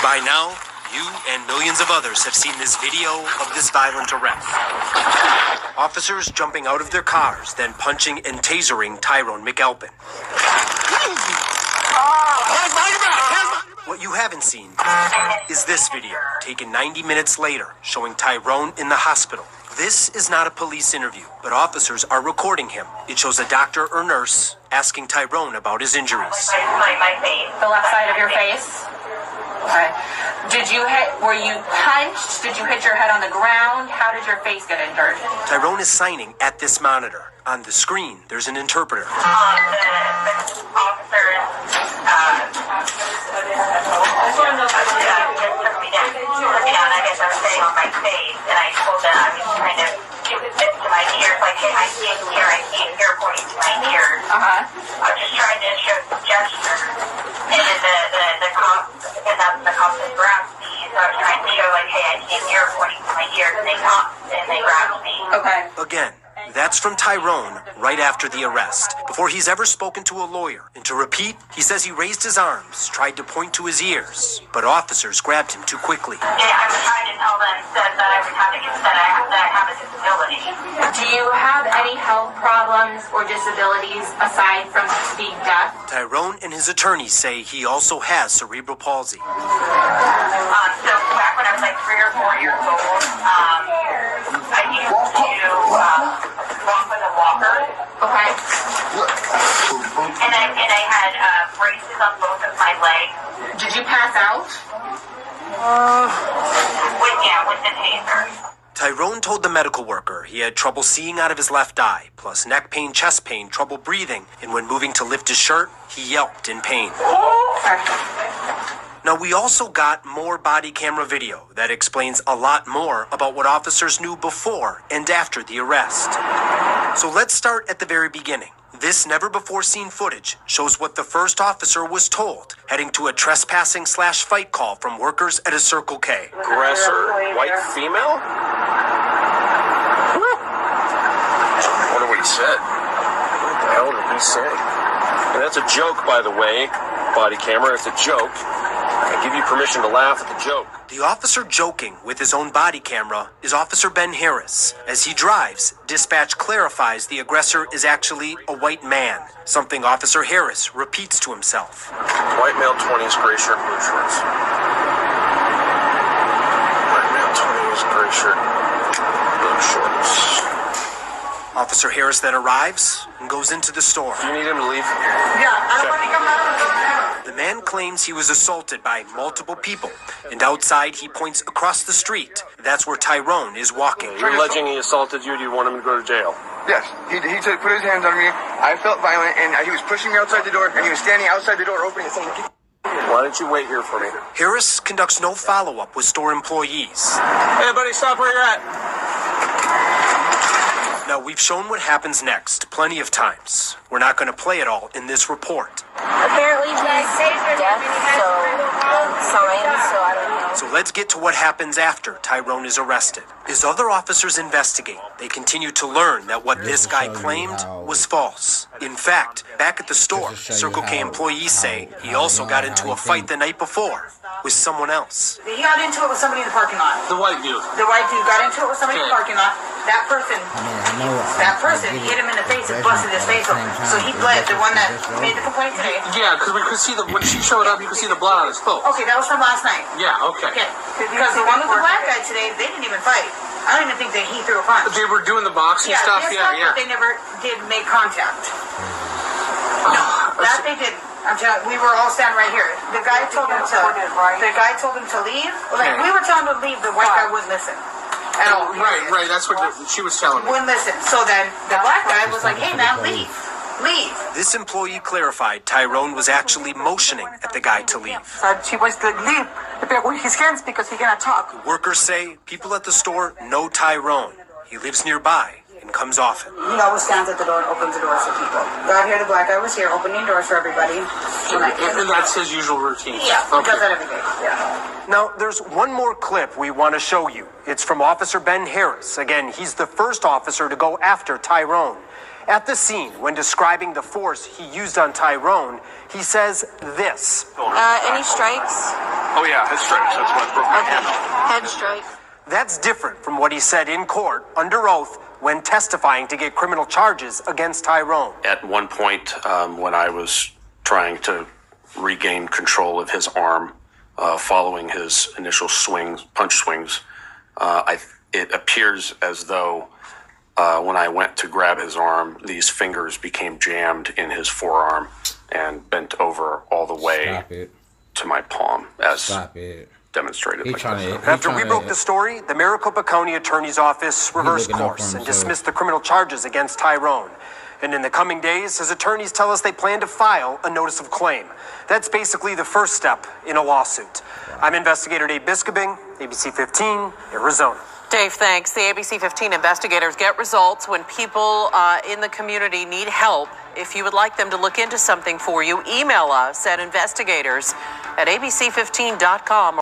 By now, you and millions of others have seen this video of this violent arrest. Officers jumping out of their cars, then punching and tasering Tyrone McAlpin. What you haven't seen is this video, taken 90 minutes later, showing Tyrone in the hospital. This is not a police interview, but officers are recording him. It shows a doctor or nurse asking Tyrone about his injuries. My face. The left side of your face? Okay. Were you punched? Did you hit your head on the ground? How did your face get injured? Tyrone is signing at this monitor. On the screen, there's an interpreter. The officers, took me down. I guess I was sitting on my face, and I told them I was trying to give it to my ears, like, hey, I can't hear, pointing to my ears. I was just trying to show some gesture. And then the cops, and that's the cops that grabbed me, so I was trying to show, like, hey, I can't hear, pointing to my ears, and they stopped, and they grabbed me. Okay. Again, that's from Tyrone right after the arrest, before he's ever spoken to a lawyer. And to repeat, he says he raised his arms, tried to point to his ears, but officers grabbed him too quickly. Yeah, I was trying to tell them that I was having that I have a disability. Do you have any health problems or disabilities aside from being deaf? Tyrone and his attorneys say he also has cerebral palsy. So back when I was like 3 or 4 years old, I used to walk with a walker. Okay. And I had braces on both of my legs. Did you pass out? With the taser. Tyrone told the medical worker he had trouble seeing out of his left eye, plus neck pain, chest pain, trouble breathing, and when moving to lift his shirt, he yelped in pain. Now, we also got more body camera video that explains a lot more about what officers knew before and after the arrest. So let's start at the very beginning. This never-before-seen footage shows what the first officer was told, heading to a trespassing/fight call from workers at a Circle K. Aggressor, white female? I wonder what he said. What the hell did he say? And that's a joke, by the way. Body camera, it's a joke. I give you permission to laugh at the joke. The officer joking with his own body camera is Officer Ben Harris. As he drives, dispatch clarifies the aggressor is actually a white man, something Officer Harris repeats to himself. White male, 20s, gray shirt, blue shorts. White male, 20s, gray shirt, blue shorts. Officer Harris then arrives and goes into the store. Do you need him to leave? Yeah, I don't want to come out. The man claims he was assaulted by multiple people, and outside he points across the street. That's where Tyrone is walking. You're alleging he assaulted you. Do you want him to go to jail? Yes, he put his hands on me. I felt violent, and he was pushing me outside the door, and he was standing outside the door opening it saying, Why don't you wait here for me? Harris conducts no follow-up with store employees. Hey, buddy, stop where you're at. Now, we've shown what happens next plenty of times. We're not going to play it all in this report. Apparently he's deaf, so signs, so I don't know. So let's get to what happens after Tyrone is arrested. As other officers investigate, they continue to learn that what this guy claimed was false. In fact, back at the store, Circle K employees say he also got into a fight the night before with someone else. He got into it with somebody in the parking lot. The white dude. The white dude got into it with somebody in the parking lot. That person hit him in the face and busted his face open. So he bled, the one that made the complaint today. Yeah, because we could see when she showed up, you could see the blood on his foot. Okay, that was from last night. Yeah, okay. Okay, because the one with the black guy today, they didn't even fight. I don't even think that he threw a punch. They were doing the boxing stuff, But they never did make contact. That they didn't. I'm telling you, we were all standing right here. The guy told him to leave. Like, we were telling him to leave, the white guy wouldn't listen. At all. Right, that's what she was telling me. Wouldn't listen. So then the black guy was like, hey man, leave. This employee clarified Tyrone was actually motioning at the guy to leave. She was like, leave. With his hands because he cannot talk. Workers say people at the store know Tyrone. He lives nearby and comes often. He always stands at the door and opens the doors for people. Got here, the black guy was here opening doors for everybody. And that's his usual routine? Yeah, he does that every day. Yeah. Now, there's one more clip we want to show you. It's from Officer Ben Harris. Again, he's the first officer to go after Tyrone. At the scene, when describing the force he used on Tyrone, he says this. Any strikes? Oh yeah, head strikes. That's what broke my Okay. hand off. Head strike. That's different from what he said in court under oath when testifying to get criminal charges against Tyrone. At one point, when I was trying to regain control of his arm, following his initial punch swings, it appears as though when I went to grab his arm, these fingers became jammed in his forearm and bent over all the way to my palm, as demonstrated. After we broke the story, the Maricopa County Attorney's Office reversed course and dismissed the criminal charges against Tyrone. And in the coming days, his attorneys tell us they plan to file a notice of claim. That's basically the first step in a lawsuit. I'm investigator Dave Biskobing, ABC 15, Arizona. Dave, thanks. The ABC 15 investigators get results when people in the community need help. If you would like them to look into something for you, email us at investigators@abc15.com.